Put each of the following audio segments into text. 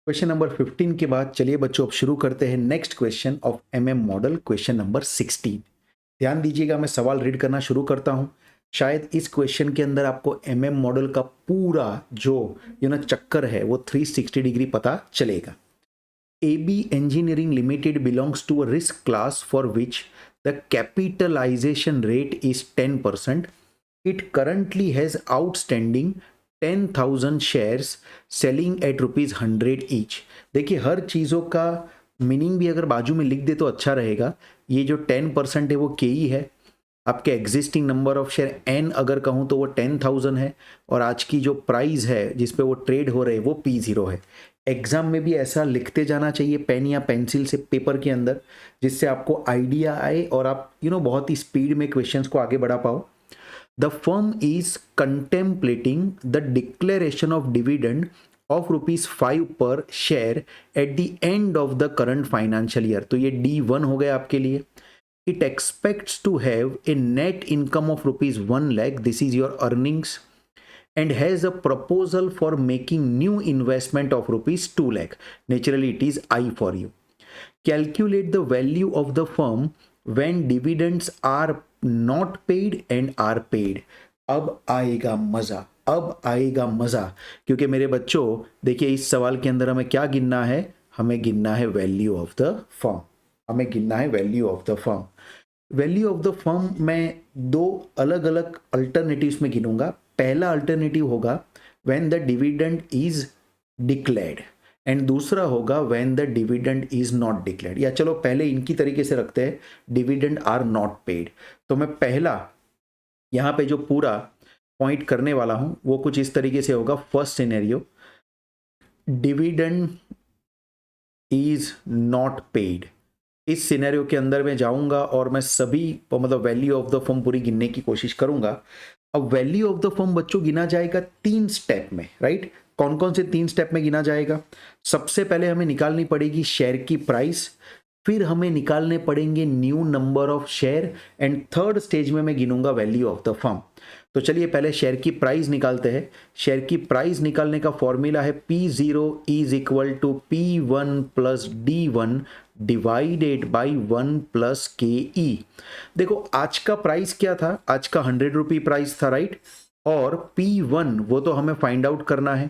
Question number 15 के बाद चलिए बच्चों अब शुरू करते हैं next question of MM model question number 16। ध्यान दीजिएगा, मैं सवाल रीड करना शुरू करता हूं। शायद इस क्वेश्चन के अंदर आपको एमएम मॉडल का पूरा जो चक्कर है वो 360 डिग्री पता चलेगा। AB Engineering Limited belongs to a risk class for which the capitalization rate is 10%. It currently has outstanding 10,000 shares selling at rupees 100 each. देखिए, हर चीज़ों का मीनिंग भी अगर बाजू में लिख दे तो अच्छा रहेगा। ये जो 10% है वो KE है। आपके existing number of share N अगर कहूँ तो वो 10,000 है, और आज की जो प्राइस है जिस पे वो ट्रेड हो रहे हैं वो P0 है। एग्जाम में भी ऐसा लिखते जाना चाहिए पेन या पेंसिल से पेपर के अंदर, जिससे आपको आइडिया आए और आप बहुत ही स्पीड में क्वेश्चंस को आगे बढ़ा पाओ। The firm is contemplating the declaration of dividend of ₹5 पर share at the end of the current financial year. तो ये D1 हो गया आपके लिए। It expects to have a net income of ₹1 lakh. This is your earnings, and has a proposal for making new investment of ₹2 lakh. Naturally, it is I for you. Calculate the value of the firm when dividends are not paid and are paid. अब आएगा मजा, अब आएगा मजा, क्योंकि मेरे बच्चों देखिए इस सवाल के अंदर हमें क्या गिनना है? हमें गिनना है वैल्यू ऑफ द फर्म। हमें गिनना है value of the firm. Value of the firm मैं दो अलग अलग अल्टरनेटिव्स में गिनूंगा। पहला अल्टरनेटिव होगा when the dividend is declared, and दूसरा होगा when the dividend is not declared. या चलो पहले इनकी तरीके से रखते हैं, डिविडेंड आर नॉट पेड। तो मैं पहला यहाँ पे जो पूरा पॉइंट करने वाला हूं वो कुछ इस तरीके से होगा। First scenario, dividend is not paid. इस सिनेरियो के अंदर मैं जाऊंगा और मैं सभी मतलब वैल्यू ऑफ द फर्म पूरी गिनने की कोशिश करूंगा। अब वैल्यू ऑफ द फर्म बच्चों गिना जाएगा 3 स्टेप में, राइट? कौन कौन से 3 स्टेप में गिना जाएगा? सबसे पहले हमें निकालनी पड़ेगी शेयर की प्राइस, फिर हमें निकालने पड़ेंगे new number of share, and third stage में मैं गिनूंगा वैल्यू ऑफ द फर्म। तो चलिए पहले शेयर की प्राइस निकालते हैं। शेयर की प्राइस निकालने का फॉर्मूला है P0 is equal to P1 plus D1 divided by 1 plus KE। देखो आज का प्राइस क्या था? आज का 100 रुपी प्राइस था, राइट? और P1 वो तो हमें फाइंड आउट करना है।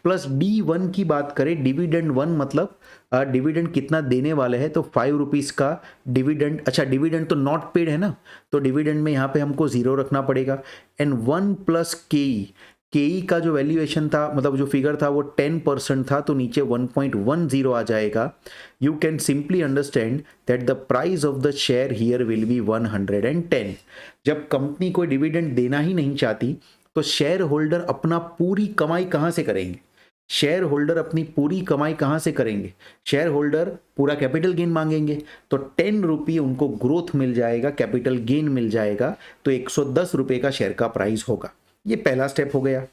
प्लस D1 की बात करें, डिविडेंड 1 मतलब डिविडेंड कितना देने वाले हैं, तो 5 रुपीज का डिविडेंड। अच्छा, डिविडेंड तो नॉट पेड है ना, तो डिविडेंड में यहाँ पे हमको 0 रखना पड़ेगा। एंड 1 प्लस KE का जो वैल्यूएशन था, मतलब जो फिगर था वो 10% था, तो नीचे 1.10 आ जाएगा। You can simply understand that the price of the share here will be 110। जब कंपनी कोई डिविडेंड देना ही नहीं चाहती तो शेयर होल्डर अपना पूरी कमाई कहाँ से करेंगे? शेयर होल्डर अपनी पूरी कमाई कहाँ से करेंगे? शेयर होल्डर पूरा कैपिटल गेन मांगेंगे, तो 10 रुपये उनको ग्रोथ मिल जाएगा, कैपिटल गेन मिल जाएगा, तो 110 रुपये का शेयर का प्राइस होगा। ये पहला स्टेप हो गया।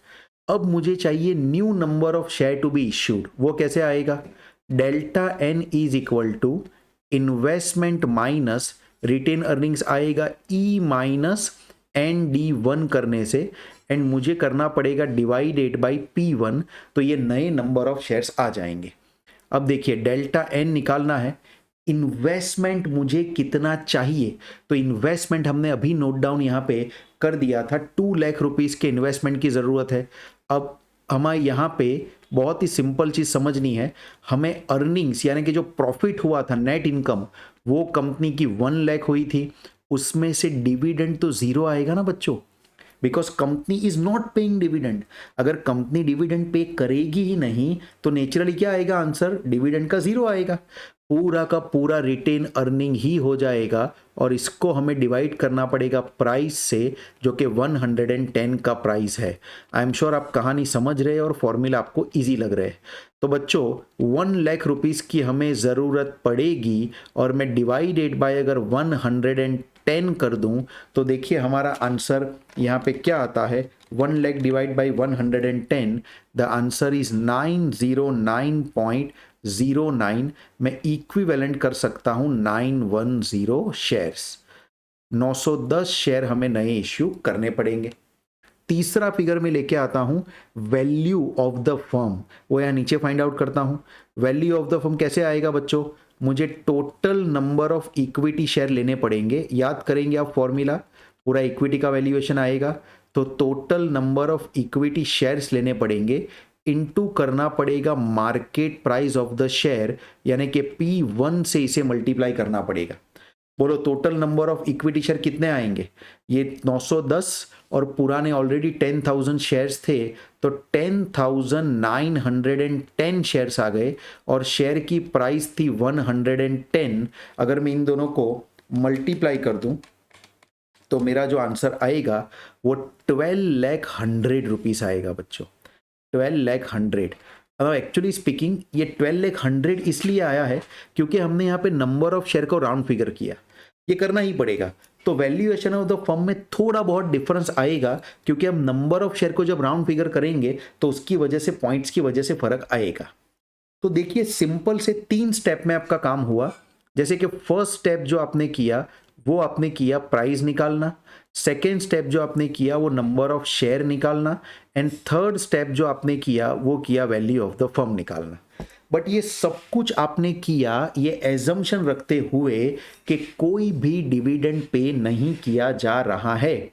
अब मुझे चाहिए new number of share to be issued. वो कैसे आएगा? Delta N is equal to investment minus retain earnings आएगा, E माइनस ND1 करने से, एंड मुझे करना पड़ेगा डिवाइडेड बाई P1, तो ये नए नंबर ऑफ शेयर्स आ जाएंगे। अब देखिए डेल्टा N निकालना है, इन्वेस्टमेंट मुझे कितना चाहिए, तो इन्वेस्टमेंट हमने अभी नोट डाउन यहाँ पे कर दिया था, 2 लाख रुपीस के इन्वेस्टमेंट की ज़रूरत है। अब हमें यहाँ पे बहुत ही सिंपल चीज़ समझनी है, हमें अर्निंग्स यानी कि जो प्रॉफिट हुआ था, नेट इनकम, वो कंपनी की 1 लाख हुई थी, उसमें से डिविडेंड तो 0 आएगा ना बच्चों, because company is not paying dividend. अगर कंपनी डिविडेंड पे करेगी ही नहीं तो नेचुरली क्या आएगा आंसर? डिविडेंड का 0 आएगा। पूरा का पूरा रिटेन अर्निंग ही हो जाएगा, और इसको हमें डिवाइड करना पड़ेगा प्राइस से, जो कि 110 का प्राइस है। आई एम श्योर आप कहानी समझ रहे हैं और फॉर्मूला आपको इजी लग रहा है। तो बच्चों 1 लाख रुपीस की हमें ज़रूरत पड़ेगी, और मैं डिवाइडेड बाय अगर 110 कर दूं तो देखिए हमारा आंसर यहाँ पे क्या आता है? 1 lakh divide by 110, the answer is 909.09। मैं इक्विवेलेंट कर सकता हूं 910 शेयर्स। 910 शेयर हमें नए इश्यू करने पड़ेंगे। तीसरा फिगर में लेके आता हूं वैल्यू ऑफ द फर्म, वो यहाँ नीचे फाइंड आउट करता हूं। वैल्यू ऑफ द फर्म कैसे आएगा बच्चों, मुझे total number of equity share लेने पड़ेंगे। याद करेंगे आप फॉर्मूला, पूरा इक्विटी का वैल्यूएशन आएगा तो total number of equity shares लेने पड़ेंगे, इनटू करना पड़ेगा market price of the share, यानी कि P1 से इसे मल्टीप्लाई करना पड़ेगा। बोलो total number of equity share कितने आएंगे, ये 910 और पुराने ऑलरेडी 10,000 शेयर्स थे तो 10,910 शेयर्स आ गए और शेयर की प्राइस थी 110। अगर मैं इन दोनों को मल्टीप्लाई कर दूं तो मेरा जो आंसर आएगा वो 12,100,000 रुपीस आएगा बच्चों, 12,100,000। एक्चुअली स्पीकिंग ये 12,100,000 इसलिए आया है क्योंकि हमने यहाँ पे नंबर ऑफ शेयर को राउंड फिगर किया, ये करना ही पड़ेगा। तो वैल्यूएशन ऑफ द फर्म में थोड़ा बहुत डिफरेंस आएगा क्योंकि हम नंबर ऑफ शेयर को जब राउंड फिगर करेंगे तो उसकी वजह से, पॉइंट्स की वजह से फर्क आएगा। तो देखिए सिंपल से 3 स्टेप में आपका काम हुआ। जैसे कि फर्स्ट स्टेप जो आपने किया वो आपने किया प्राइस निकालना, सेकेंड स्टेप जो आपने किया वो नंबर ऑफ शेयर निकालना, एंड थर्ड स्टेप जो आपने किया वो किया वैल्यू ऑफ द फर्म निकालना। बट ये सब कुछ आपने किया ये एजम्पशन रखते हुए कि कोई भी डिविडेंड पे नहीं किया जा रहा है।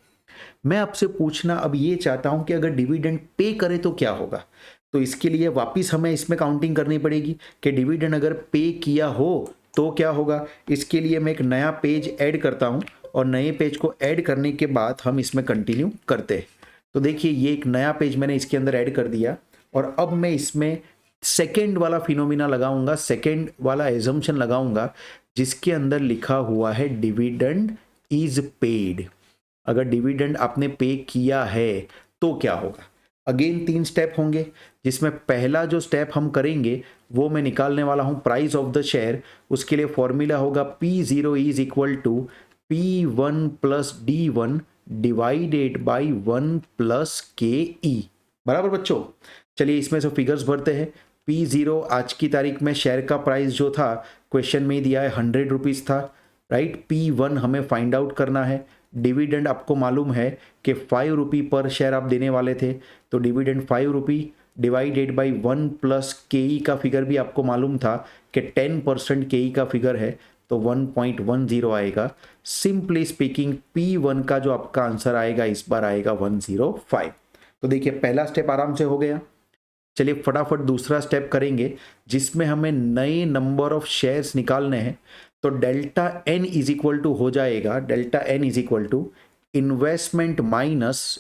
मैं आपसे पूछना अब ये चाहता हूं कि अगर डिविडेंड पे करे तो क्या होगा, तो इसके लिए वापस हमें इसमें काउंटिंग करनी पड़ेगी कि डिविडेंड अगर पे किया हो तो क्या होगा। इसके लिए मैं एक नया पेज ऐड करता हूं और नए पेज को ऐड करने के बाद हम इसमें कंटिन्यू करते हैं। तो देखिए ये एक नया पेज मैंने इसके अंदर ऐड कर दिया और अब मैं इसमें सेकेंड वाला फिनोमिना लगाऊंगा, सेकेंड वाला एजम्पशन लगाऊंगा जिसके अंदर लिखा हुआ है डिविडेंड इज पेड। अगर डिविडेंड आपने पे किया है तो क्या होगा। अगेन 3 स्टेप होंगे जिसमें पहला जो स्टेप हम करेंगे वो मैं निकालने वाला हूं प्राइस ऑफ द शेयर। उसके लिए फॉर्मूला होगा P0 is equal to P1 plus D1 divided by 1 plus KE। बराबर बच्चों, चलिए इसमें से फिगर्स भरते हैं। P0 आज की तारीख में शेयर का प्राइस जो था क्वेश्चन में दिया है 100 रुपीज़ था, राइट। P1 हमें फाइंड आउट करना है। डिविडेंड आपको मालूम है कि 5 रुपये पर शेयर आप देने वाले थे, तो डिविडेंड 5 रुपये डिवाइडेड बाई 1 प्लस KE का फिगर भी आपको मालूम था कि 10% KE का फिगर है तो 1.10 आएगा। सिंपली स्पीकिंग P1 का जो आपका आंसर आएगा इस बार आएगा 105। तो देखिए पहला स्टेप आराम से हो गया। चलिए फटाफट दूसरा स्टेप करेंगे जिसमें हमें नए नंबर ऑफ शेयर्स निकालने हैं। तो delta n is equal to हो जाएगा, delta n is equal to investment minus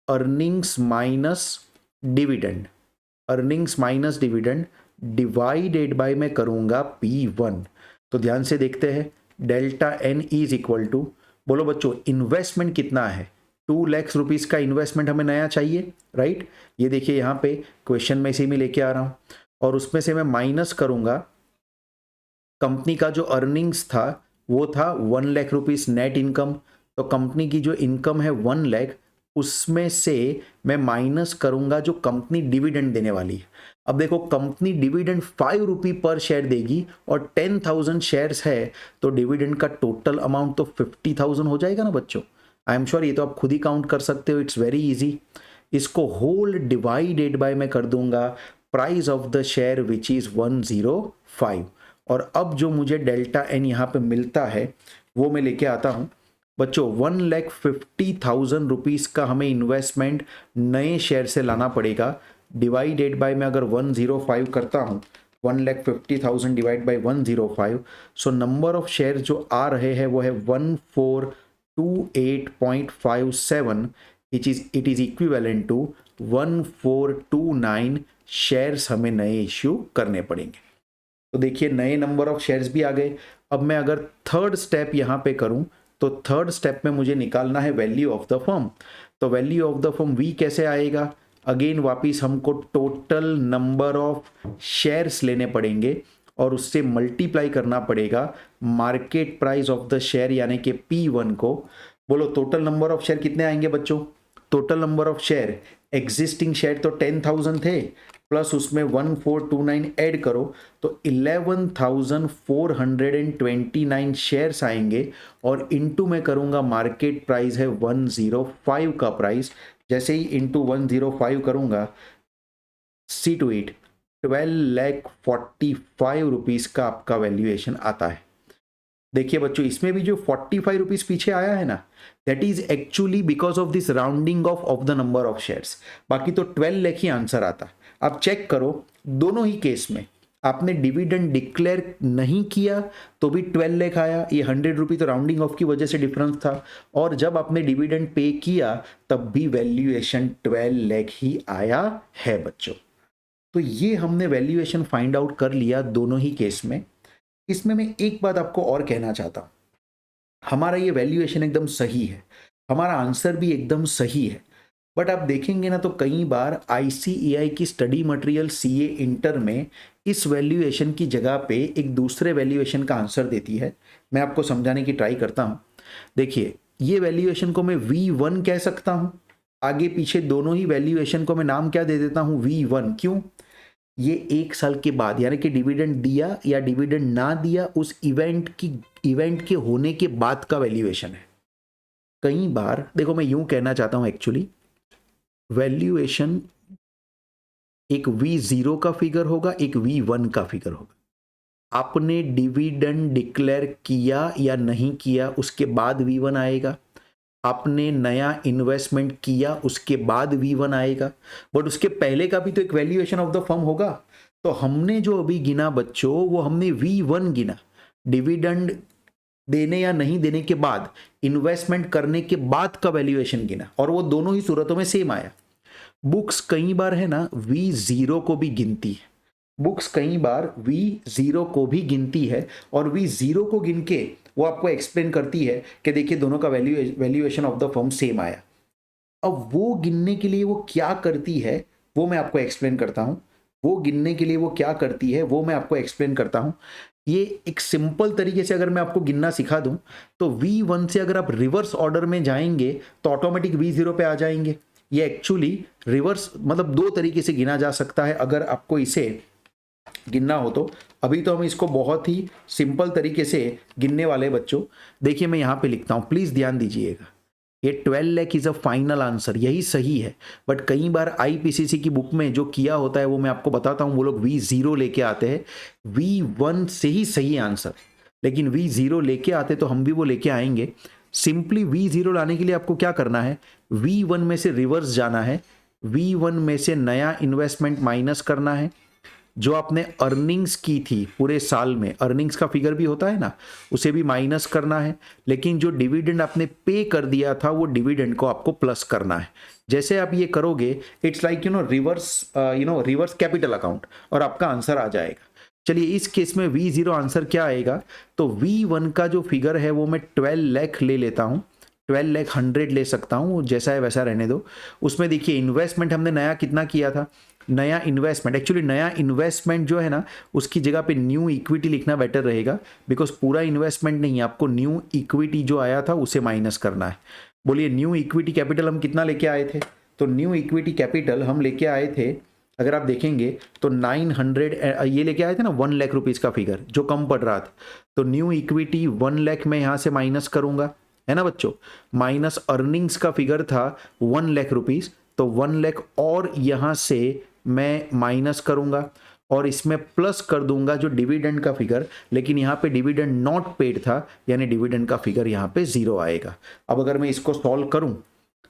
earnings minus dividend, earnings minus dividend divided by मैं करूंगा P1। तो ध्यान से देखते हैं, delta n is equal to, बोलो बच्चों इन्वेस्टमेंट कितना है, 2 लाख रुपीस का इन्वेस्टमेंट हमें नया चाहिए, राइट। ये देखिए यहाँ पे क्वेश्चन में से मैं लेके आ रहा हूँ और उसमें से मैं माइनस करूंगा कंपनी का जो अर्निंग्स था वो था 1 लाख रुपीस नेट इनकम। तो कंपनी की जो इनकम है 1 लाख, उसमें से मैं माइनस करूंगा जो कंपनी डिविडेंड देने वाली है। अब देखो कंपनी डिविडेंड 5 रुपये पर शेयर देगी और 10,000 शेयर्स है तो डिविडेंड का टोटल अमाउंट तो 50,000 हो जाएगा ना बच्चों। आई एम श्योर ये तो आप खुद ही काउंट कर सकते हो, इट्स वेरी इजी। इसको होल डिवाइडेड बाय मैं कर दूंगा price of the share which is 105। और अब जो मुझे डेल्टा n यहाँ पे मिलता है वो मैं लेके आता हूँ बच्चों। 1,50,000 रुपीज़ का हमें इन्वेस्टमेंट नए शेयर से लाना पड़ेगा, डिवाइडेड बाय मैं अगर 105 करता हूँ, 1,50,000 divide by 105, so number of share जो आ रहे हैं वो है 1428.57, it is equivalent to 1429 shares हमें नए इश्यू करने पड़ेंगे। तो देखिए नए नंबर ऑफ शेयर्स भी आ गए। अब मैं अगर थर्ड स्टेप यहाँ पे करूँ तो थर्ड स्टेप में मुझे निकालना है वैल्यू ऑफ द फर्म। तो value of the firm V कैसे आएगा, अगेन वापिस हमको टोटल नंबर ऑफ शेयर्स लेने पड़ेंगे और उससे मल्टीप्लाई करना पड़ेगा market price of the share यानी कि P1 को। बोलो टोटल नंबर ऑफ शेयर कितने आएंगे बच्चों, total number of share, existing share तो 10,000 थे प्लस उसमें 1429 ऐड करो तो 11,429 शेयर्स आएंगे और इनटू में करूंगा मार्केट प्राइस है 105 का प्राइस। जैसे ही इनटू 105 करूंगा सी टू इट 12,45 रुपीज का आपका वैल्यूएशन आता है। देखिए बच्चों इसमें भी जो 45 रुपीज पीछे आया है ना, that is actually because of this rounding off the number of shares. बाकी तो 12 लाख ही आंसर आता। आप चेक करो दोनों ही केस में आपने डिविडेंड डिक्लेयर नहीं किया तो भी 12 लाख आया, ये 100 रुपी तो राउंडिंग ऑफ की वजह से डिफरेंस था, और जब आपने डिविडेंड पे किया तब भी वैल्यूएशन 12 लाख ही आया है बच्चों। तो ये हमने वैल्यूएशन फाइंड आउट कर लिया दोनों ही केस में। इसमें मैं एक बात आपको और कहना चाहता हूं, हमारा ये वैल्यूएशन एकदम सही है, हमारा आंसर भी एकदम सही है, बट आप देखेंगे ना तो कई बार ICAI की स्टडी मटेरियल CA इंटर में इस वैल्यूएशन की जगह पे एक दूसरे वैल्यूएशन का आंसर देती है। मैं आपको समझाने की ट्राई करता हूं। देखिए ये वैल्यूएशन को मैं V1 कह सकता हूं, आगे पीछे दोनों ही वैल्यूएशन को मैं नाम क्या दे देता हूं, V1। क्यों? ये 1 साल के बाद यानी कि डिविडेंड दिया या डिविडेंड ना दिया उस इवेंट के होने के बाद का वैल्यूएशन है। कई बार देखो मैं यूं कहना चाहता हूं एक्चुअली वैल्यूएशन एक V0 का फिगर होगा, एक V1 का फिगर होगा। आपने डिविडेंड डिक्लेयर किया या नहीं किया उसके बाद V1 आएगा, आपने नया इन्वेस्टमेंट किया उसके बाद V1 आएगा, बट उसके पहले का भी तो एक वैल्यूएशन ऑफ द फर्म होगा। तो हमने जो अभी गिना बच्चों वो हमने V1 गिना, डिविडेंड देने या नहीं देने के बाद, इन्वेस्टमेंट करने के बाद का वैल्यूएशन गिना, और वो दोनों ही सूरतों में सेम आया। बुक्स कई बार है ना V0 को भी गिनती है, बुक्स कई बार V0 को भी गिनती है, और V0 को गिन के वो आपको एक्सप्लेन करती है कि देखिए दोनों का valuation of the firm same आया। अब वो गिनने के लिए वो क्या करती है वो मैं आपको एक्सप्लेन करता हूं, वो गिनने के लिए वो क्या करती है वो मैं आपको एक्सप्लेन करता हूं। ये एक सिंपल तरीके से अगर मैं आपको गिनना सिखा दूं तो V1 से अगर आप रिवर्स ऑर्डर में जाएंगे तो ऑटोमेटिक V0 पे आ जाएंगे। ये एक्चुअली रिवर्स मतलब दो तरीके से गिना जा सकता है अगर आपको इसे गिनना हो तो। अभी तो हम इसको बहुत ही सिंपल तरीके से गिनने वाले बच्चों। देखिए मैं यहां पे लिखता हूं, प्लीज ध्यान दीजिएगा, ये 12 lakh is a final answer, यही सही है। बट कई बार IPCC की बुक में जो किया होता है वो मैं आपको बताता हूं, वो लोग V0 लेके आते हैं, V1 से ही सही आंसर, लेकिन V0 लेके आते तो हम भी वो लेके आएंगे। सिंपली V0 लाने के लिए आपको क्या करना है, V1 में से रिवर्स जाना है, V1 में से नया इन्वेस्टमेंट माइनस करना है, जो आपने अर्निंग्स की थी पूरे साल में, अर्निंग्स का फिगर भी होता है ना, उसे भी माइनस करना है, लेकिन जो डिविडेंड आपने पे कर दिया था वो डिविडेंड को आपको प्लस करना है। जैसे आप ये करोगे it's like reverse capital account, और आपका आंसर आ जाएगा। चलिए इस केस में V0 आंसर क्या आएगा, तो V1 का जो फिगर है वो मैं 12 लाख ले लेता हूं, 12 लाख 100 ले सकता हूं, जैसा है वैसा रहने दो। उसमें देखिए इन्वेस्टमेंट हमने नया कितना किया था, नया इन्वेस्टमेंट, एक्चुअली नया इन्वेस्टमेंट जो है ना उसकी जगह पे न्यू इक्विटी लिखना बेटर रहेगा, बिकॉज पूरा इन्वेस्टमेंट नहीं, आपको न्यू इक्विटी जो आया था उसे माइनस करना है। बोलिए न्यू इक्विटी कैपिटल हम कितना लेके आए थे, तो न्यू इक्विटी कैपिटल हम लेके आए थे, अगर आप देखेंगे तो 900 ये लेके आए थे ना 1 लाख रुपीज का फिगर जो कम पड़ रहा था, तो न्यू इक्विटी 1 लाख में यहां से माइनस करूंगा, है ना बच्चों, माइनस अर्निंग्स का फिगर था 1 लाख रुपीज, तो 1 लाख और यहां से मैं माइनस करूंगा और इसमें प्लस कर दूंगा जो डिविडेंड का फिगर, लेकिन यहां पे डिविडेंड नॉट पेड था यानी डिविडेंड का फिगर यहां पे 0 आएगा। अब अगर मैं इसको सॉल्व करूं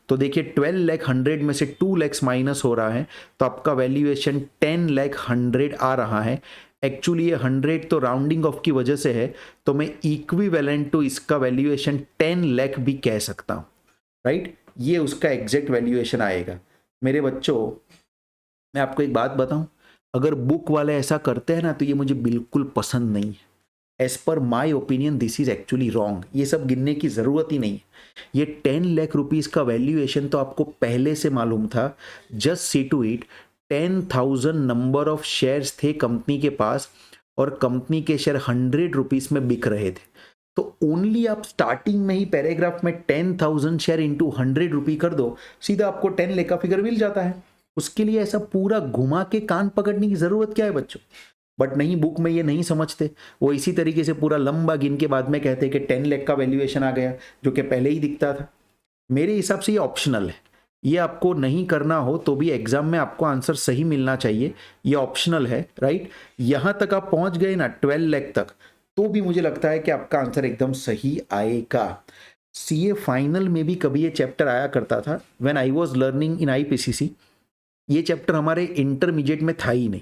तो देखिए 12 लाख 100 में से 2 लाख माइनस हो रहा है, तो आपका वैल्यूएशन 10 लाख 100 आ रहा है। एक्चुअली ये 100 तो राउंडिंग ऑफ की वजह से है, तो मैं इक्विवेलेंट टू इसका वैल्यूएशन 10 लाख भी कह सकता हूं, राइट। ये उसका एग्जैक्ट वैल्यूएशन आएगा। मेरे बच्चों मैं आपको एक बात बताऊं, अगर बुक वाले ऐसा करते हैं ना तो ये मुझे बिल्कुल पसंद नहीं है। As per my opinion this is actually wrong, ये सब गिनने की जरूरत ही नहीं है। ये 10 लाख रुपीज का वैल्यूएशन तो आपको पहले से मालूम था, just see to it 10,000 number of shares थे कंपनी के पास और कंपनी के शेयर 100 रुपीज में बिक रहे थे, तो ओनली आप स्टार्टिंग में ही पैराग्राफ में 10,000 शेयर इंटू 100 रुपी कर दो, सीधा आपको 10 लाख का फिगर मिल जाता है। उसके लिए ऐसा पूरा घुमा के कान पकड़ने की जरूरत क्या है बच्चों? बट नहीं, बुक में ये नहीं समझते, वो इसी तरीके से पूरा लंबा गिन के बाद में कहते हैं कि 10 लाख का वैल्यूएशन आ गया, जो कि पहले ही दिखता था। मेरे हिसाब से ये ऑप्शनल है, ये आपको नहीं करना हो तो भी एग्जाम में आपको आंसर सही मिलना चाहिए, ये ऑप्शनल है, राइट। यहां तक आप पहुंच गए ना 12 लाख तक, तो भी मुझे लगता है कि आपका आंसर एकदम सही आएगा। सीए फाइनल में भी कभी ये चैप्टर आया करता था, when I was learning in IPCC. ये चैप्टर हमारे इंटरमीडिएट में था ही नहीं,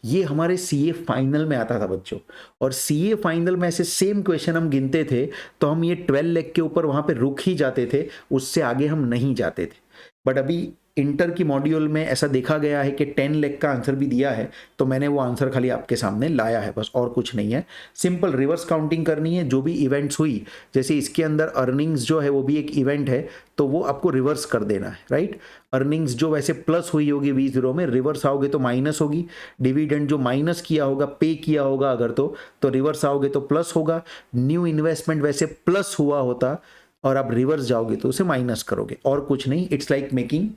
ये हमारे सीए फाइनल में आता था बच्चों। और सीए फाइनल में ऐसे सेम क्वेश्चन हम गिनते थे तो हम ये 12 लाख के ऊपर वहां पे रुक ही जाते थे, उससे आगे हम नहीं जाते थे। बट अभी इंटर की मॉड्यूल में ऐसा देखा गया है कि 10 लाख का आंसर भी दिया है, तो मैंने वो आंसर खाली आपके सामने लाया है, बस और कुछ नहीं है। सिंपल रिवर्स काउंटिंग करनी है, जो भी इवेंट्स हुई, जैसे इसके अंदर अर्निंग्स जो है वो भी एक इवेंट है, तो वो आपको रिवर्स कर देना है, राइट। अर्निंग्स जो वैसे प्लस हुई होगी V0 में, रिवर्स आओगे तो माइनस होगी। डिविडेंड जो माइनस किया होगा, पे किया होगा अगर तो रिवर्स आओगे तो प्लस होगा। न्यू इन्वेस्टमेंट वैसे प्लस हुआ होता और आप रिवर्स जाओगे तो उसे माइनस करोगे, और कुछ नहीं। It's like making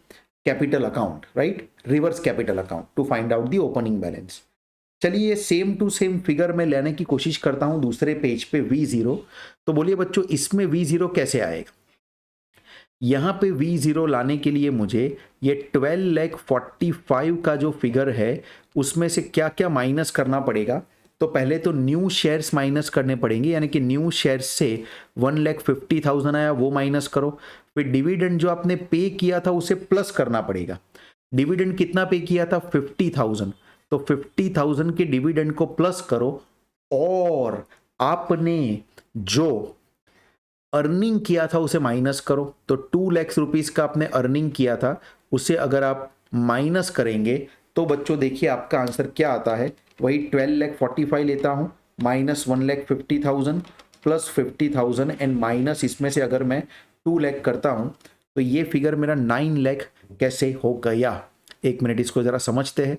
capital account, right, reverse capital account to find out the opening balance. चलिए सेम टू सेम फिगर में लेने की कोशिश करता हूं दूसरे पेज पे V0। तो बोलिए बच्चों, इसमें V0 कैसे आएगा? यहां पे V0 लाने के लिए मुझे ये 12,45,000 का जो फिगर है उसमें से क्या क्या माइनस करना पड़ेगा। तो पहले तो न्यू शेयर्स माइनस करने पड़ेंगे, यानी कि न्यू शेयर्स से 1,50,000 आया वो माइनस करो। फिर डिविडेंड जो आपने पे किया था उसे प्लस करना पड़ेगा। डिविडेंड कितना पे किया था? 50,000, तो 50,000 के डिविडेंड को प्लस करो। और आपने जो अर्निंग किया था उसे माइनस करो। तो 2 लाख रुपीस का आपने अर्निंग किया था, उसे अगर आप माइनस करेंगे तो बच्चों देखिए आपका आंसर क्या आता है। वही 12,45,000 लेता हूं, माइनस 1,50,000 प्लस 50,000 एंड माइनस इसमें से अगर मैं 2 लाख करता हूं तो ये फिगर मेरा 9 लाख कैसे हो गया? एक मिनट, इसको जरा समझते हैं।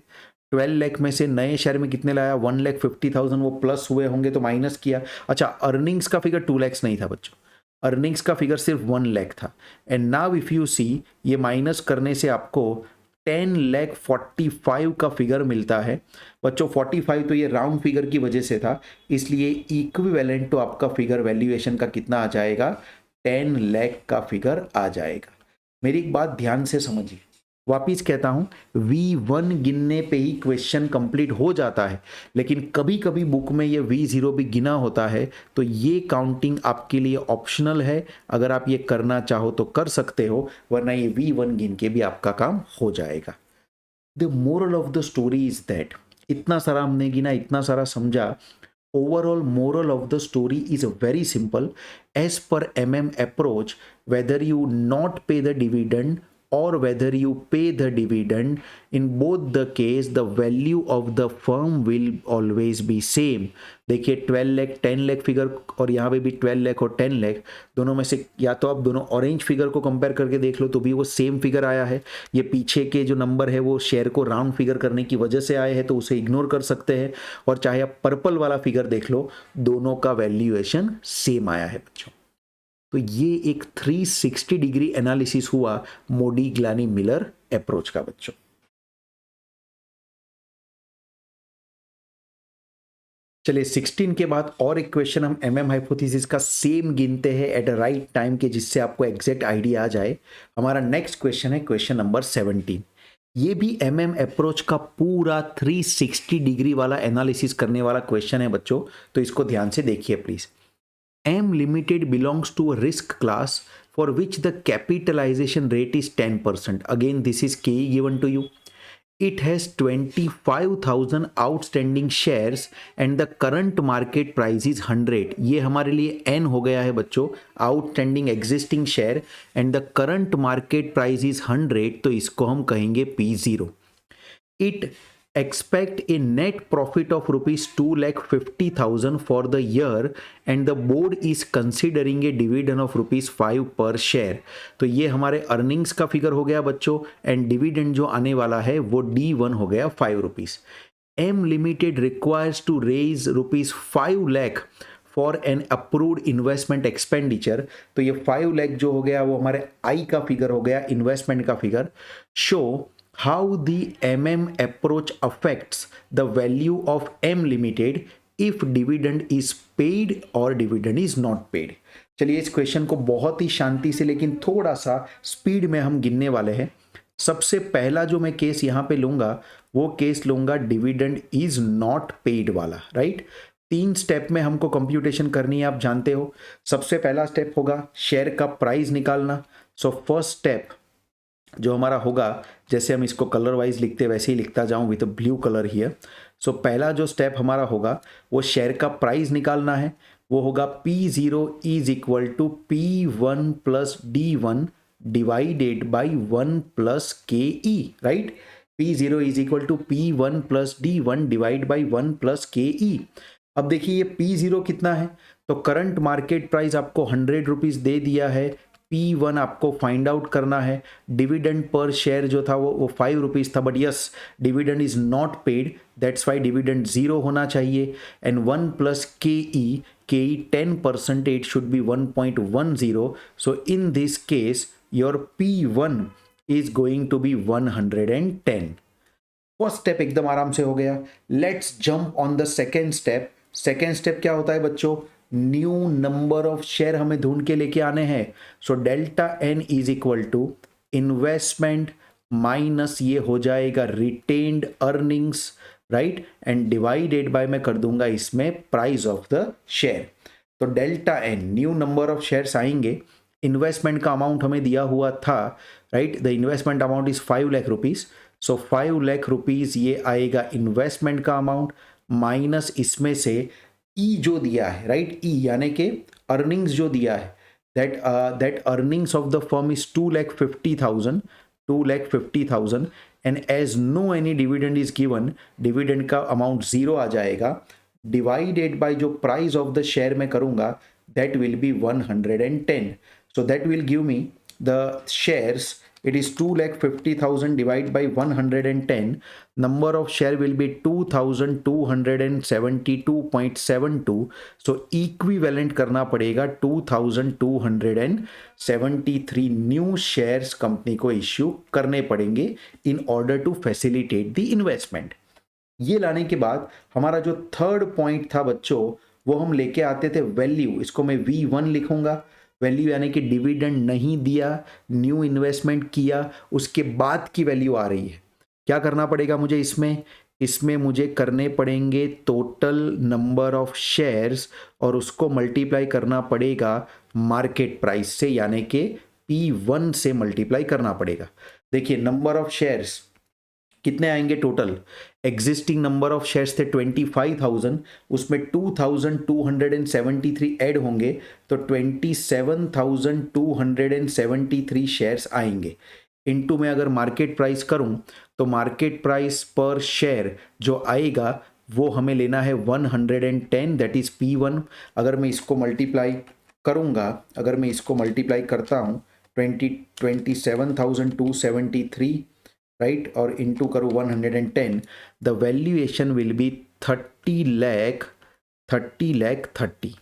12 लाख में से नए शेयर में कितने लाया? 1,50,000, वो प्लस हुए होंगे तो माइनस किया। अच्छा, अर्निंग्स का फिगर 2 लाख नहीं था बच्चों, अर्निंग्स का फिगर सिर्फ 1 लाख था। And now if you see, ये माइनस करने से आपको 10,45,000 का फिगर मिलता है बच्चों। 45 तो ये राउंड फिगर की वजह से था, इसलिए इक्विवेलेंट तो आपका फिगर वैल्यूएशन का कितना आ जाएगा? 10 लाख का फिगर आ जाएगा। मेरी एक बात ध्यान से समझिए, वापिस कहता हूं, V1 गिनने पे ही क्वेश्चन कंप्लीट हो जाता है, लेकिन कभी कभी बुक में ये V0 भी गिना होता है, तो ये काउंटिंग आपके लिए ऑप्शनल है। अगर आप ये करना चाहो तो कर सकते हो, वरना ये V1 गिन के भी आपका काम हो जाएगा। The moral of the story is that, इतना सारा हमने गिना, इतना सारा समझा, overall moral of the story is very simple. As per approach, whether you not pay the dividend or whether you pay the dividend, in both the case the value of the firm will always be same. देखिए 12 lakh 10 lakh figure और यहाँ पे भी 12 लाख और 10 लाख, दोनों में से या तो आप दोनों ऑरेंज फिगर को कंपेयर करके देख लो तो भी वो सेम फिगर आया है। ये पीछे के जो नंबर है वो शेयर को राउंड फिगर करने की वजह से आए हैं, तो उसे इग्नोर कर सकते हैं। और चाहे आप पर्पल वाला फिगर देख लो, दोनों का वैल्यूएशन सेम आया है बच्चों। तो ये एक 360 डिग्री एनालिसिस हुआ मोडिग्लानी मिलर अप्रोच का बच्चों। चलिए 16 के बाद और एक क्वेश्चन हम MM हाइपोथेसिस का सेम गिनते हैं एट अ राइट टाइम के, जिससे आपको एग्जैक्ट आइडिया आ जाए। हमारा नेक्स्ट क्वेश्चन है क्वेश्चन नंबर 17। ये भी MM अप्रोच का पूरा 360 डिग्री वाला एनालिसिस करने वाला क्वेश्चन है बच्चों, तो इसको ध्यान से देखिए please. M Limited belongs to a risk class for which the capitalization rate is 10%. Again, this is KE given to you. It has 25,000 outstanding shares and the current market price is 100. ये हमारे लिए N हो गया है बच्चों, outstanding existing share and the current market price is 100, तो इसको हम कहेंगे P0. It expect a net profit of rupees 2,50,000 for the year and the board is considering a dividend of rupees 5 per share. तो ये हमारे earnings का figure हो गया बच्चों, एंड डिविडेंड जो आने वाला है वो D1 हो गया 5 rupees. M Limited requires to raise rupees 5 lakh for an approved investment expenditure. तो ये 5 लाख जो हो गया वो हमारे आई का फिगर हो गया, इन्वेस्टमेंट का figure. Show how the MM approach affects the value of M limited if dividend is paid और डिविडेंड इज नॉट पेड। चलिए इस क्वेश्चन को बहुत ही शांति से लेकिन थोड़ा सा स्पीड में हम गिनने वाले हैं। सबसे पहला जो मैं केस यहाँ पे लूंगा वो केस लूंगा डिविडेंड इज नॉट पेड वाला, राइट। 3 स्टेप में हमको कंप्यूटेशन करनी है, आप जानते हो। सबसे पहला स्टेप होगा शेयर का प्राइस निकालना। सो फर्स्ट स्टेप जो हमारा होगा, जैसे हम इसको कलर वाइज लिखते वैसे ही लिखता जाऊं विद ब्लू कलर हियर। सो पहला जो स्टेप हमारा होगा वो शेयर का प्राइस निकालना है। वो होगा P0 is equal to P1 plus D1 divided by 1 plus KE, right. P0 is equal to P1 plus D1 divide by 1 plus KE। अब देखिए ये P0 कितना है, तो करंट मार्केट प्राइस आपको 100 रुपीज़ दे दिया है। P1 आपको फाइंड आउट करना है। डिविडेंड पर शेयर जो था वो 5 रुपीज़ था, but yes dividend is not paid, that's why dividend 0 होना चाहिए। And 1 plus KE 10% should be 1.10। So in this case your P1 is going to be 110। First step एकदम आराम से हो गया। Let's jump on the second step. Second step क्या होता है बच्चों, न्यू नंबर ऑफ शेयर हमें ढूंढ के लेके आने हैं। So delta N is equal to investment minus ये हो जाएगा retained earnings, right, and divided by मैं कर दूंगा इसमें प्राइस ऑफ द शेयर। तो delta N new number of shares आएंगे। इन्वेस्टमेंट का अमाउंट हमें दिया हुआ था, right, the investment amount is 5 lakh rupees. So 5 lakh rupees ये आएगा इन्वेस्टमेंट का अमाउंट, माइनस इसमें से ई जो दिया है, राइट, ई यानी कि अर्निंग्स जो दिया है, that earnings of the firm is 2,50,000 and as no any dividend is given, dividend का अमाउंट 0 आ जाएगा, डिवाइडेड बाय जो प्राइस ऑफ द शेयर में करूंगा that will be 110। So that will give me the shares, it is 2,50,000 divided by 110. Number of share will be 2,272.72. So equivalent करना पड़ेगा 2,273 new shares company को issue करने पड़ेंगे in order to facilitate the investment। ये लाने के बाद हमारा जो थर्ड पॉइंट था बच्चों वो हम लेके आते थे वैल्यू। इसको मैं V1 लिखूंगा, वैल्यू यानी कि डिविडेंड नहीं दिया, न्यू इन्वेस्टमेंट किया, उसके बाद की वैल्यू आ रही है। क्या करना पड़ेगा मुझे इसमें मुझे करने पड़ेंगे टोटल नंबर ऑफ शेयर्स और उसको मल्टीप्लाई करना पड़ेगा मार्केट प्राइस से, यानी कि P1 से मल्टीप्लाई करना पड़ेगा। देखिए नंबर ऑफ शेयर्स कितने आएंगे total, existing number of shares थे 25,000, उसमें 2,273 ऐड होंगे तो 27,273 शेयर्स आएंगे। इनटू में अगर मार्केट प्राइस करूं तो मार्केट प्राइस पर शेयर जो आएगा वो हमें लेना है 110, दैट इज P1। अगर मैं इसको मल्टीप्लाई करता हूं 27,273, राइट, और इंटू करो 110, the valuation will be 30 lakh 30।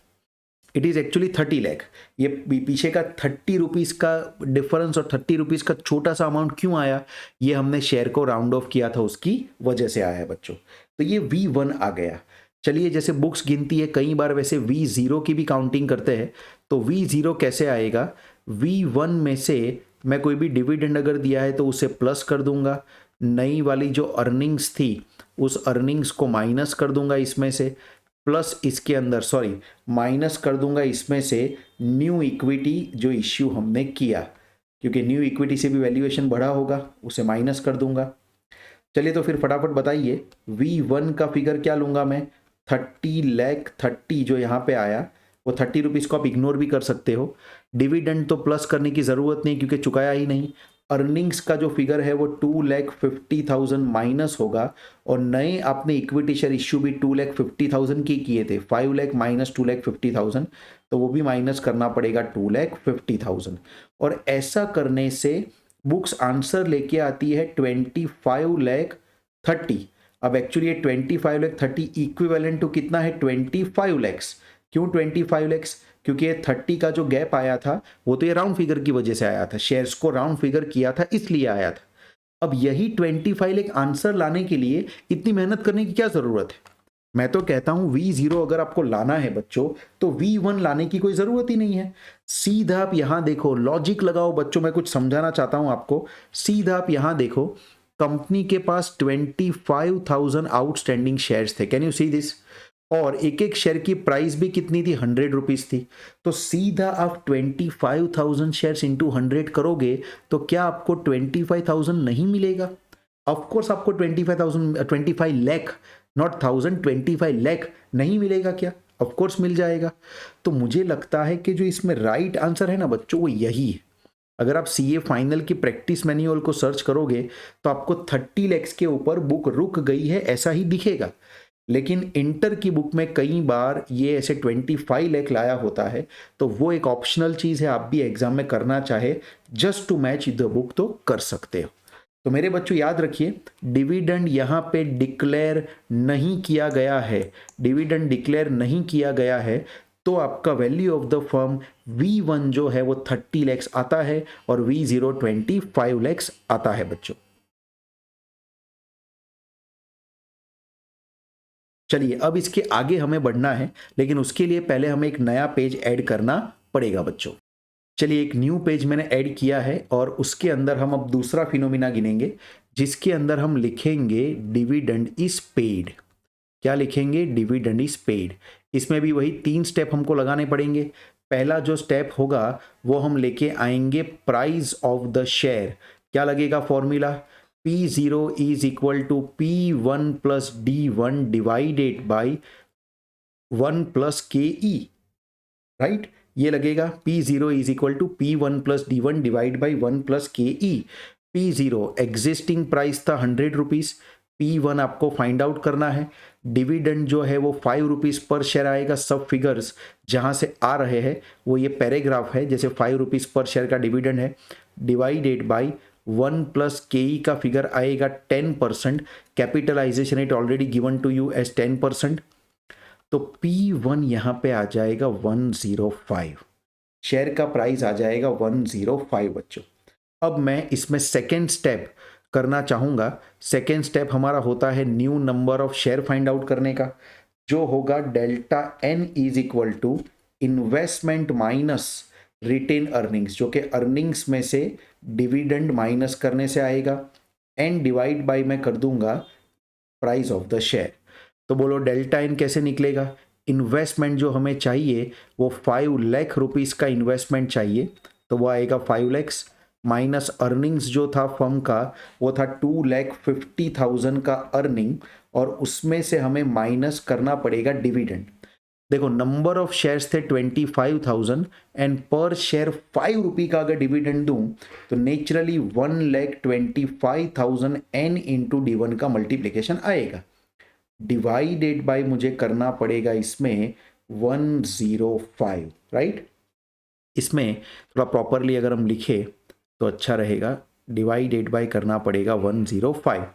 It is actually 30 lakh. ये पीछे का 30 रुपीज़ का डिफरेंस और 30 रुपीज़ का छोटा सा अमाउंट क्यों आया, ये हमने शेयर को राउंड ऑफ किया था उसकी वजह से आया है बच्चों। तो ये V1 आ गया। चलिए जैसे बुक्स गिनती है कई बार वैसे V0 की भी काउंटिंग करते हैं, तो V0 कैसे आएगा, V1 में से मैं कोई भी डिविडेंड अगर दिया है तो उसे प्लस कर दूंगा, नई वाली जो अर्निंग्स थी उस अर्निंग्स को माइनस कर दूंगा इसमें से, प्लस इसके अंदर माइनस कर दूंगा इसमें से न्यू इक्विटी जो इश्यू हमने किया, क्योंकि न्यू इक्विटी से भी वैल्यूएशन बढ़ा होगा, उसे माइनस कर दूंगा। चलिए तो फिर फटाफट बताइए V1 का फिगर क्या लूंगा मैं, 30 लाख 30 जो यहाँ पे आया वो 30 रुपीज़ को आप इग्नोर भी कर सकते हो। डिविडेंड तो प्लस करने की ज़रूरत नहीं क्योंकि चुकाया ही नहीं। अर्निंग्स का जो फिगर है वो 2,50,000 माइनस होगा, और नए आपने इक्विटी शेयर इश्यू भी 2,50,000 की किए थे, 5 लाख माइनस 2,50,000, तो वो भी माइनस करना पड़ेगा 2,50,000। और ऐसा करने से बुक्स आंसर लेके आती है 25,30,। अब एक्चुअली ये 25,30 इक्विवेलेंट टू कितना है, 25 लैक्स। क्यों 25 लैक्स, क्योंकि ये 30 का जो गैप आया था वो तो ये राउंड फिगर की वजह से आया था, शेयर्स को राउंड फिगर किया था इसलिए आया था। अब यही 25 लाख आंसर लाने के लिए इतनी मेहनत करने की क्या जरूरत है? मैं तो कहता हूं V0 अगर आपको लाना है बच्चों तो V1 लाने की कोई जरूरत ही नहीं है। सीधा आप यहां देखो, लॉजिक लगाओ बच्चों, मैं कुछ समझाना चाहता हूं आपको। सीधा आप यहां देखो, कंपनी के पास 25,000 आउटस्टैंडिंग शेयर्स थे। Can you see this? और एक एक शेयर की प्राइस भी कितनी थी? 100 रुपीज थी। तो सीधा आप 25,000 शेयर्स इंटू 100 करोगे तो क्या आपको 25,000 नहीं मिलेगा? ऑफकोर्स आपको 25,000, 25 लाख, नॉट थाउजेंड, 25 लाख नहीं मिलेगा क्या? ऑफकोर्स मिल जाएगा। तो मुझे लगता है कि जो इसमें राइट आंसर है ना बच्चों, वो यही है। अगर आप सीए फाइनल की प्रैक्टिस मैन्युअल को सर्च करोगे तो आपको 30 लैक्स के ऊपर बुक रुक गई है ऐसा ही दिखेगा, लेकिन इंटर की बुक में कई बार ये ऐसे 25 लाख लाया होता है। तो वो एक ऑप्शनल चीज़ है, आप भी एग्जाम में करना चाहे just to match the book तो कर सकते हो। तो मेरे बच्चों याद रखिए, डिविडेंड यहाँ पे डिक्लेयर नहीं किया गया है, डिविडेंड डिक्लेयर नहीं किया गया है, तो आपका value of the firm V1 जो है वो 30 लैक्स आता है और V0 25 लैक्स आता है बच्चों। चलिए अब इसके आगे हमें बढ़ना है, लेकिन उसके लिए पहले हमें एक नया पेज ऐड करना पड़ेगा बच्चों। चलिए एक न्यू पेज मैंने ऐड किया है और उसके अंदर हम अब दूसरा फिनोमिना गिनेंगे, जिसके अंदर हम लिखेंगे डिविडेंड इज पेड। क्या लिखेंगे? Dividend is paid. इसमें भी वही 3 स्टेप हमको लगाने पड़ेंगे। पहला जो स्टेप होगा वो हम लेके आएंगे प्राइस ऑफ द शेयर। क्या लगेगा formula? P0 is equal to P1 plus D1 divided by 1 plus KE, right? ये लगेगा P0 is equal to P1 plus D1 divide by 1 plus KE। P0 existing price था 100 rupees, P1 आपको find out करना है। Dividend जो है वो 5 rupees per share आएगा। सब फिगर्स जहां से आ रहे हैं वो ये पैराग्राफ है, जैसे 5 रुपीज पर शेयर का डिविडेंड है, डिवाइडेड बाई 1 प्लस KE का फिगर आएगा 10%। Capitalization rate already given to you as 10%। तो P1 यहां पे आ जाएगा 105, शेयर का प्राइस आ जाएगा 105 बच्चों। अब मैं इसमें सेकेंड स्टेप करना चाहूंगा। सेकेंड स्टेप हमारा होता है new number of share find out करने का, जो होगा delta N is equal to investment minus retain earnings, जो कि अर्निंग्स में से डिविडेंड माइनस करने से आएगा, एन डिवाइड बाय मैं कर दूंगा प्राइस ऑफ द शेयर। तो बोलो डेल्टा एन कैसे निकलेगा? इन्वेस्टमेंट जो हमें चाहिए वो 5 लाख रुपीस का इन्वेस्टमेंट चाहिए, तो वो आएगा 5 लैक्स, माइनस अर्निंग्स जो था फर्म का वो था 2,50,000 का अर्निंग, और उसमें से हमें माइनस करना पड़ेगा डिविडेंड। देखो नंबर ऑफ शेयर्स थे 25,000 एंड पर शेयर 5 रुपये का अगर डिविडेंड दूं तो नेचुरली 1,25,000 एन इंटू D1 का मल्टीप्लीकेशन आएगा, डिवाइडेड बाय मुझे करना पड़ेगा इसमें 105, राइट? इसमें थोड़ा प्रॉपरली अगर हम लिखे तो अच्छा रहेगा, डिवाइडेड बाय करना पड़ेगा 105।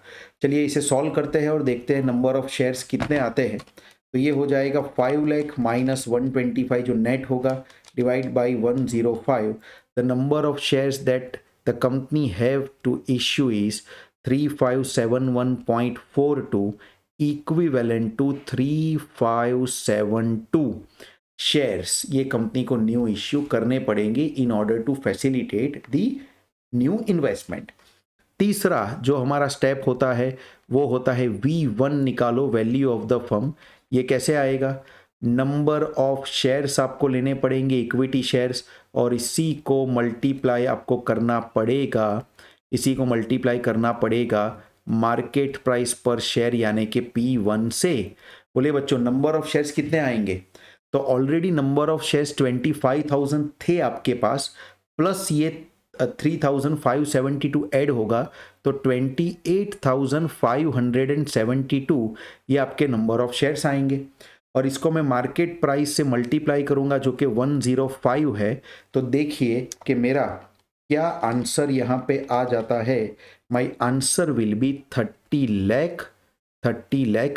चलिए इसे सॉल्व करते हैं और देखते हैं नंबर ऑफ शेयर्स कितने आते हैं। तो ये हो जाएगा 5 लाख माइनस 125 जो नेट होगा, divide by 105। The number of shares that the company have to issue is 3571.42 equivalent to 3572 shares ये कंपनी को न्यू इश्यू करने पड़ेंगे in order to facilitate the new investment. तीसरा जो हमारा स्टेप होता है वो होता है V1 निकालो, वैल्यू ऑफ द फर्म। ये कैसे आएगा? नंबर ऑफ शेयर्स आपको लेने पड़ेंगे, इक्विटी शेयर्स, और इसी को मल्टीप्लाई आपको करना पड़ेगा, इसी को मल्टीप्लाई करना पड़ेगा मार्केट प्राइस पर शेयर यानी कि P1 से। बोले बच्चों नंबर ऑफ शेयर्स कितने आएंगे? तो ऑलरेडी नंबर ऑफ शेयर्स 25,000 थे आपके पास, प्लस ये 3,572 ऐड होगा तो 28,572 ये आपके नंबर ऑफ शेयर्स आएंगे, और इसको मैं मार्केट प्राइस से मल्टीप्लाई करूंगा जो कि 105 है। तो देखिए कि मेरा क्या आंसर यहाँ पे आ जाता है। My answer will be 30 lakh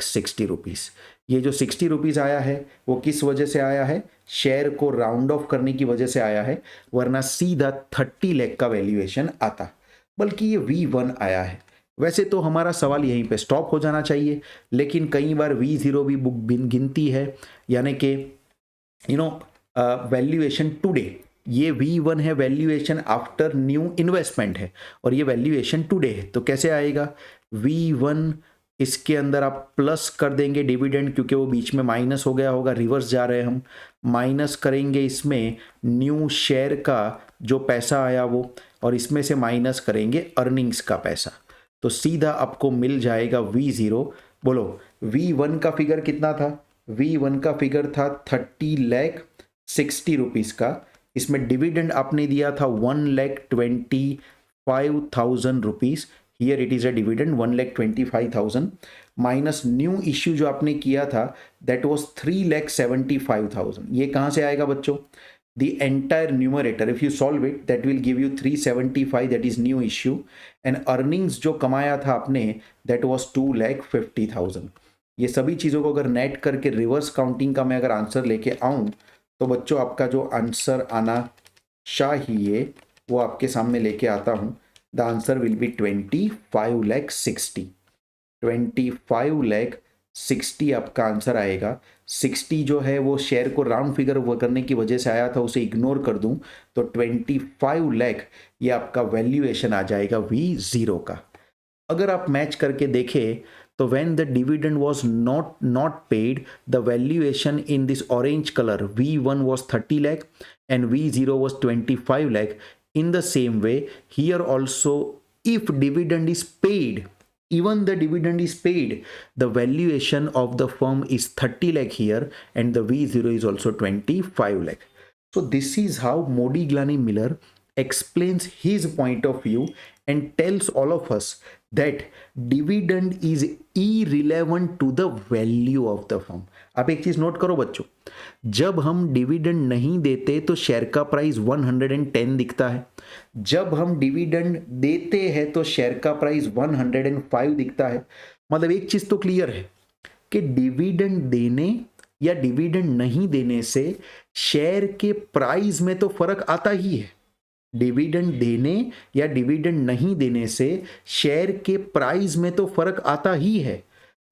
60 rupees. ये जो 60 रुपीज़ आया है वो किस वजह से आया है? शेयर को राउंड ऑफ करने की वजह से आया है, वरना सीधा 30 लाख का वैल्यूएशन आता। बल्कि ये V1 आया है। वैसे तो हमारा सवाल यहीं पे स्टॉप हो जाना चाहिए, लेकिन कई बार V0 भी बुक गिनती है, यानी कि वैल्यूएशन टुडे, ये V1 है, वैल्यूएशन आफ्टर न्यू इन्वेस्टमेंट है, और ये वैल्यूएशन टुडे है। तो कैसे आएगा V1, इसके अंदर आप प्लस कर देंगे डिविडेंड, क्योंकि वो बीच में माइनस हो गया होगा, रिवर्स जा रहे हैं हम, माइनस करेंगे इसमें न्यू शेयर का जो पैसा आया वो, और इसमें से माइनस करेंगे अर्निंग्स का पैसा, तो सीधा आपको मिल जाएगा V0। बोलो V1 का फिगर कितना था? V1 का फिगर था 30,60,000 रुपीज़ का। इसमें डिविडेंड आपने दिया था 1,25,000 rupees. Here it is a dividend 1,25,000 minus new issue जो आपने किया था दैट वाज 3,75,000। ये कहाँ से आएगा बच्चों? The entire numerator, if you solve it, that will give you 375, that is new issue, and earnings जो कमाया था आपने that was 2,50,000। ये सभी चीज़ों को अगर नेट करके रिवर्स काउंटिंग का मैं अगर आंसर लेके आऊँ तो बच्चों आपका जो आंसर आना चाहिए वो आपके सामने लेके आता हूँ। The answer will be 25,60,000। 25,60,000 आपका आंसर आएगा। 60 जो है वो शेयर को राउंड फिगर करने की वजह से आया था, उसे इग्नोर कर दूं तो 25 लाख ये आपका वैल्यूएशन आ जाएगा V0 का। अगर आप मैच करके देखें तो when the dividend was not paid, the valuation in this orange colour V1 was 30 lakh and V0 was 25 lakh. In the same way here also if dividend is paid, even the dividend is paid, the valuation of the firm is 30 lakh here and the V0 is also 25 lakh. So this is how Modiglani Miller explains his point of view and tells all of us that dividend is irrelevant to the value of the firm. आप एक चीज note करो बच्चों, जब हम dividend नहीं देते तो शेयर का प्राइस 110 दिखता है, जब हम डिविडेंड देते हैं तो शेयर का प्राइस 105 दिखता है। मतलब एक चीज तो क्लियर है कि डिविडेंड देने या डिविडेंड नहीं देने से शेयर के प्राइस में तो फर्क आता ही है। डिविडेंड देने या डिविडेंड नहीं देने से शेयर के प्राइस में तो फर्क आता ही है।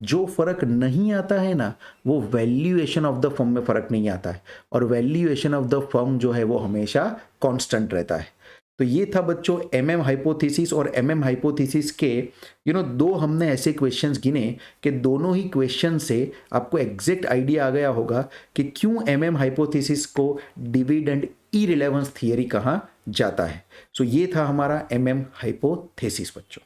जो फर्क नहीं आता है ना, वो वैल्यूएशन ऑफ द फर्म में फर्क नहीं आता है, और वैल्यूएशन ऑफ द फर्म जो है वो हमेशा कांस्टेंट रहता है। तो ये था बच्चों MM हाइपोथेसिस, और MM हाइपोथेसिस के दो हमने ऐसे क्वेश्चंस गिने कि दोनों ही क्वेश्चन से आपको एग्जैक्ट आइडिया आ गया होगा कि क्यों MM हाइपोथेसिस को डिविडेंड इररिलेवेंस थियरी कहा जाता है। सो ये था हमारा MM हाइपोथेसिस बच्चों।